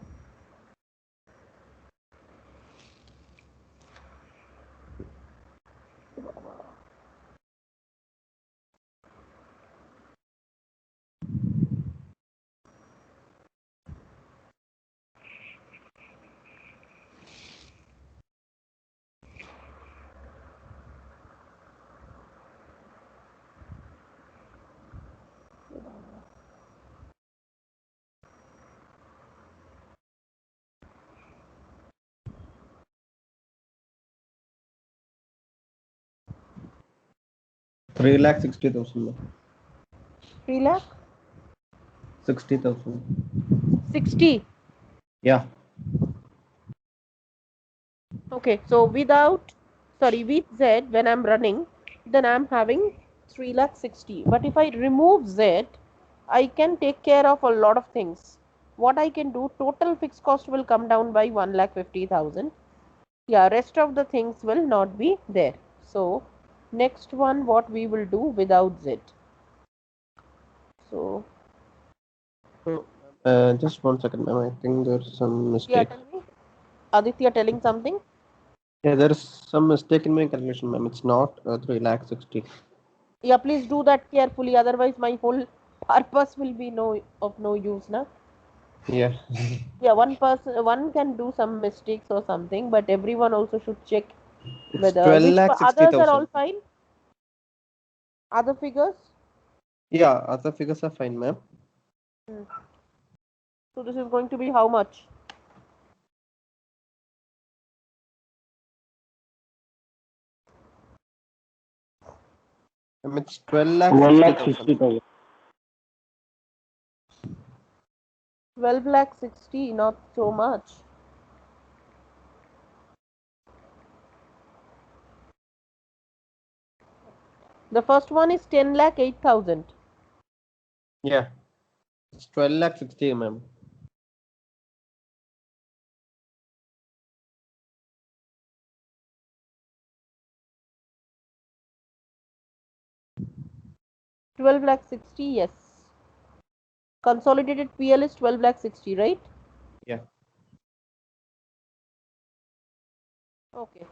Three lakh 60,000. 3 lakh 60,000. 60. Yeah. Okay, so with Z, when I'm running, then I'm having 3,60,000. But if I remove Z, I can take care of a lot of things. What I can do, total fixed cost will come down by 1,50,000. Yeah, rest of the things will not be there. So next one, what we will do without Z. So Just 1 second, ma'am. I think there's some yeah, mistake. tell me. Aditya telling something? Yeah, there's some mistake in my calculation, ma'am. It's not 3,60,000. Yeah, please do that carefully. Otherwise, my whole purpose will be of no use, na? Yeah. Yeah, one can do some mistakes or something, but everyone also should check It's whether others are all 12,60,000. fine. Other figures. Yeah, other figures are fine, ma'am. So this is going to be how much? It's 12 1,60,000. lakh 60,000. 12,60,000, not so much. The first one is 10,08,000. Yeah. It's 12,60,000, ma'am. Twelve lakh 60, yes. Consolidated PL is 12,60,000, right? Yeah. Okay.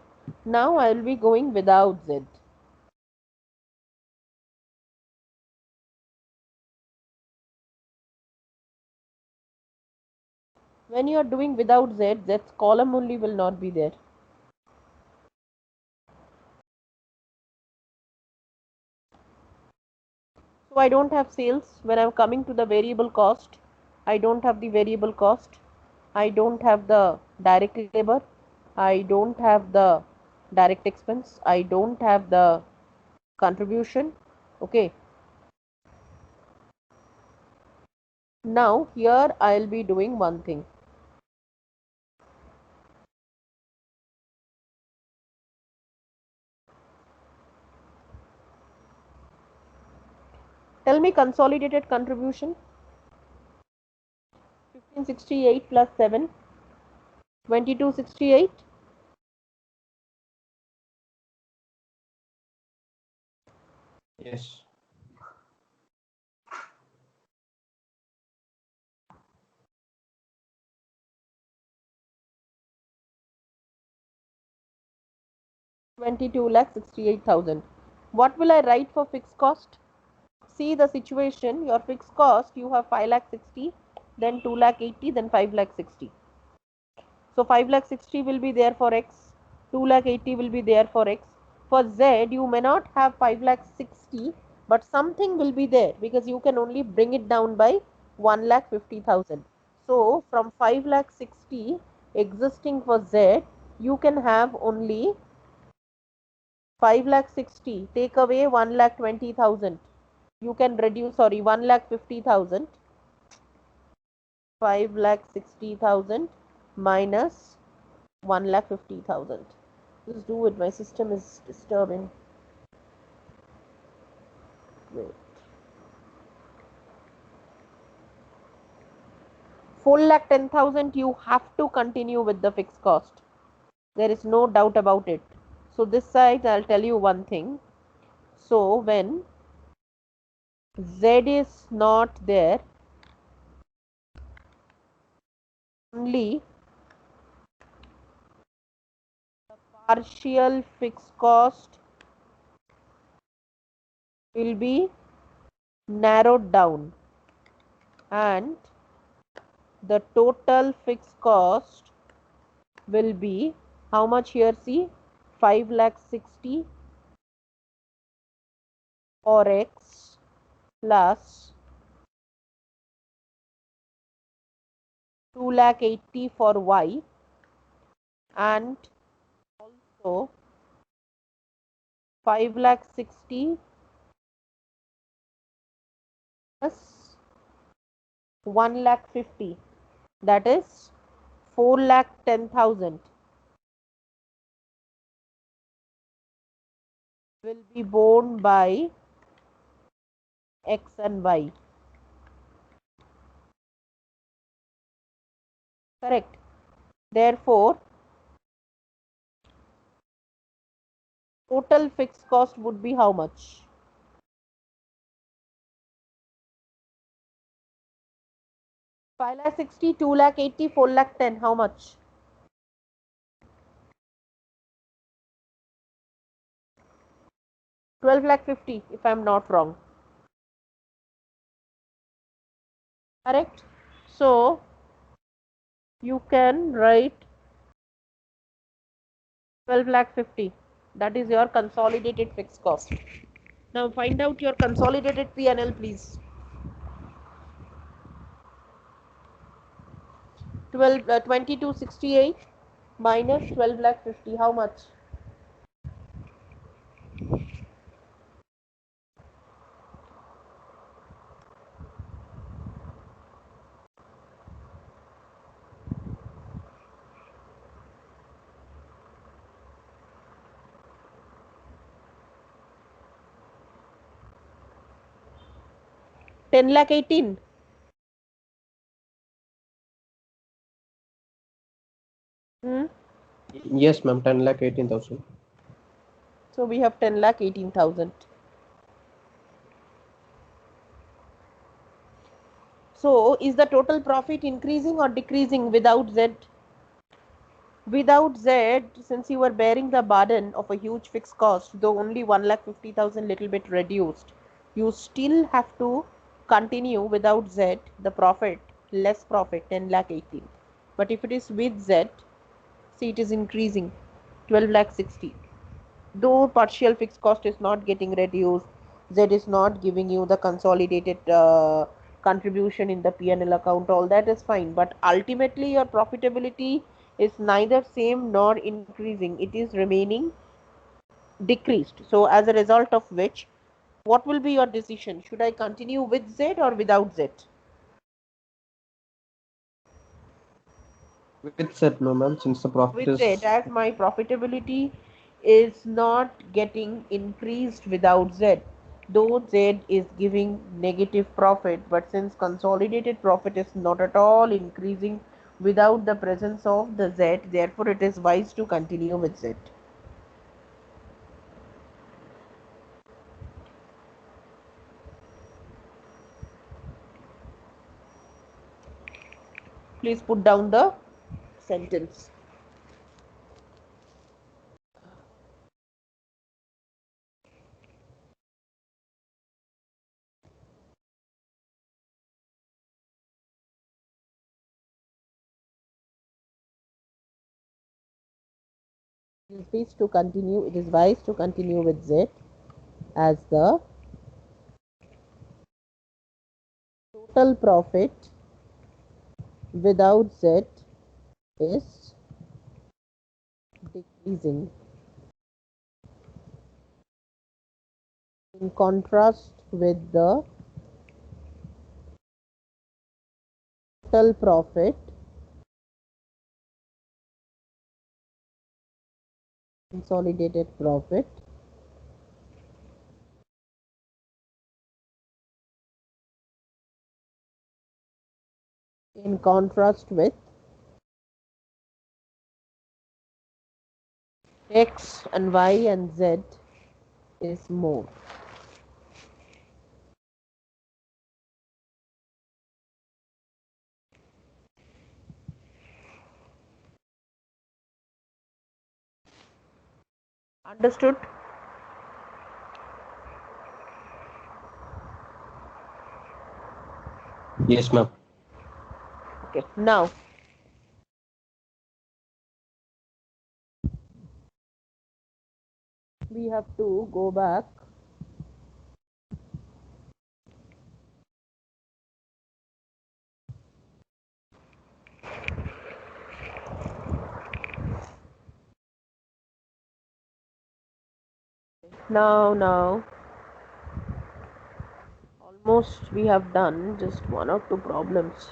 Now I will be going without Z. When you are doing without Z, Z's column only will not be there. So So I don't have sales. When I'm coming to the variable cost, I don't have the variable cost. I don't have the direct labor. I don't have the direct expense. I don't have the contribution. Okay. Now here I'll be doing one thing. Tell me consolidated contribution. 1568 plus 7. 2268. Yes. Twenty-two lakh 68,000. What will I write for fixed cost? See the situation. Your fixed cost, you have 5 lakh 60, then 2 lakh 80, then 5 lakh 60. So 5 lakh 60 will be there for X, 2 lakh 80 will be there for X. For Z, you may not have 5 lakh 60, but something will be there because you can only bring it down by 1 lakh 50,000. So from 5 lakh 60 existing for Z, you can have only 5 lakh 60, take away 1 lakh 20,000. You can reduce, sorry, 1 lakh 50,000. 5 lakh 60,000 minus 1 lakh 50,000. Just do it. My system is disturbing. Wait. 4 lakh 10,000. You have to continue with the fixed cost. There is no doubt about it. So this side, I'll tell you one thing. So when Z is not there, only the partial fixed cost will be narrowed down and the total fixed cost will be how much here? See, 5 lakh 60 for X plus 2 lakh 80 for Y and also 5 lakh 60 plus 1 lakh 50, that is 4 lakh 10,000 will be borne by X and Y. Correct. Therefore, total fixed cost would be how much? 5 lakh 60, 2 lakh 80, 4 lakh 10. How much? 12 lakh 50 if I am not wrong. Correct. So you can write 12 lakh 50. That is your consolidated fixed cost. Now find out your consolidated P&L, please. 2268 minus 12 lakh 50. How much? Ten lakh 18. Yes, ma'am. 10 lakh 18,000. So we have 10 lakh 18,000. So is the total profit increasing or decreasing without Z? Without Z, since you were bearing the burden of a huge fixed cost, though only 1,50,000 little bit reduced, you still have to continue without Z, the profit, less profit, 10 lakh 18. But if it is with Z, see it is increasing, 12 lakh 60. Though partial fixed cost is not getting reduced, Z is not giving you the consolidated contribution in the P&L account, all that is fine, but ultimately your profitability is neither same nor increasing, it is remaining decreased. So as a result of which, what will be your decision? Should I continue with Z or without Z? With set, no ma'am, since the profit With Z, is as my profitability is not getting increased without Z. Though Z is giving negative profit, but since consolidated profit is not at all increasing without the presence of the Z, therefore it is wise to continue with Z. Please put down the sentence. It is wise to continue. It is wise to continue with Z, as the total profit without Z is decreasing. In contrast with the total profit consolidated profit in contrast with X and Y and Z is more. Understood? yes ma'am. Okay. Now, we have to go back now almost we have done just one or two problems.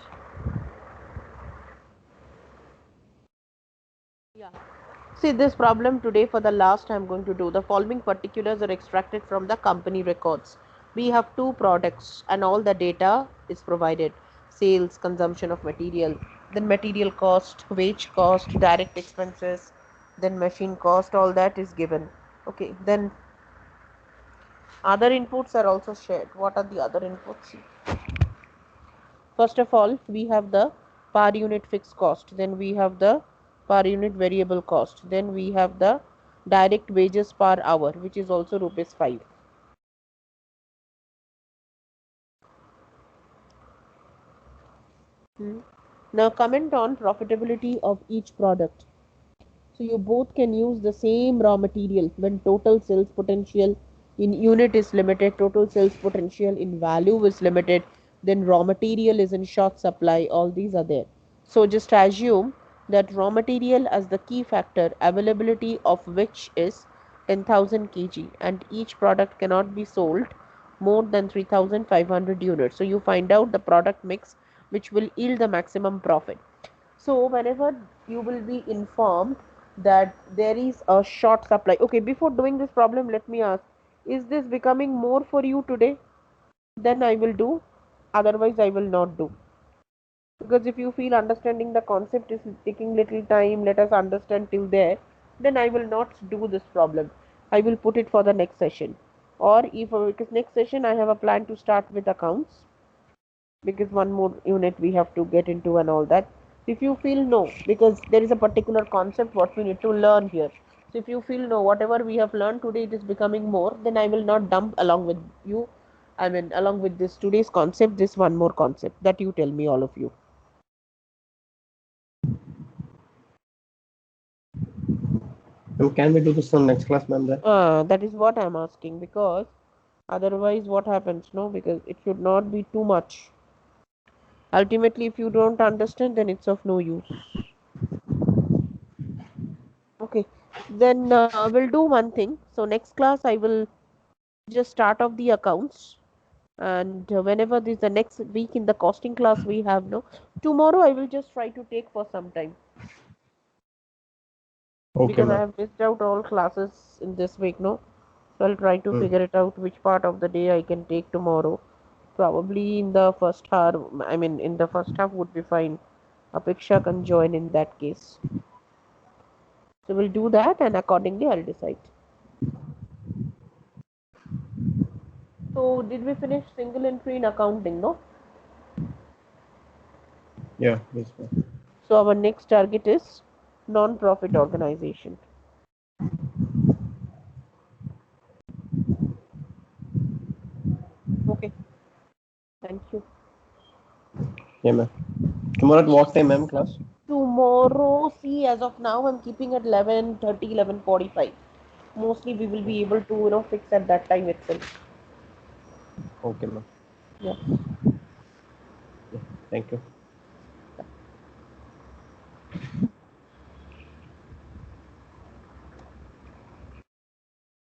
Yeah. See this problem today for the last I'm going to do. The following particulars are extracted from the company records. We have two products and all the data is provided. Sales, consumption of material, then material cost, wage cost, direct expenses, then machine cost, all that is given. Okay, then other inputs are also shared. What are the other inputs? First of all, we have the per unit fixed cost, then we have the per unit variable cost, then we have the direct wages per hour, which is also rupees 5. Now comment on profitability of each product. So you both can use the same raw material when total sales potential in unit is limited, total sales potential in value is limited, then raw material is in short supply, all these are there. So just assume that raw material as the key factor, availability of which is 10,000 kg, and each product cannot be sold more than 3,500 units. So you find out the product mix which will yield the maximum profit. So whenever you will be informed that there is a short supply. Okay, before doing this problem, let me ask, is this becoming more for you today? Then I will do, otherwise I will not do. Because if you feel understanding the concept is taking little time, let us understand till there, then I will not do this problem. I will put it for the next session. Or if because next session I have a plan to start with accounts, because one more unit we have to get into and all that. If you feel no, because there is a particular concept what we need to learn here. So if you feel no, whatever we have learned today it is becoming more, then I will not dump along with you. I mean along with this today's concept, this one more concept that you tell me, all of you. Can we do this on next class, ma'am? Then That is what I'm asking, because Otherwise, what happens? No, because it should not be too much. Ultimately, if you don't understand, then it's of no use. Okay, then we'll do one thing. So next class, I will just start off the accounts, and whenever this the next week in the costing class we have, no, tomorrow I will just try to take for some time Okay, because I ma'am. have missed out all classes in this week, no. So I'll try to figure it out which part of the day I can take tomorrow. Probably in the first half, I mean, in the first half would be fine. Apeksha can join in that case. So we'll do that and accordingly I'll decide. So did we finish single entry in accounting, no? Yeah, yes, ma'am. So our next target is non-profit organization. Okay, thank you. Yeah, ma'am. Tomorrow at what time, ma'am, class? Tomorrow, see, as of now, I'm keeping at 11:30, 11:45. Mostly we will be able to, fix at that time itself. Okay, ma'am. Yeah. Thank you.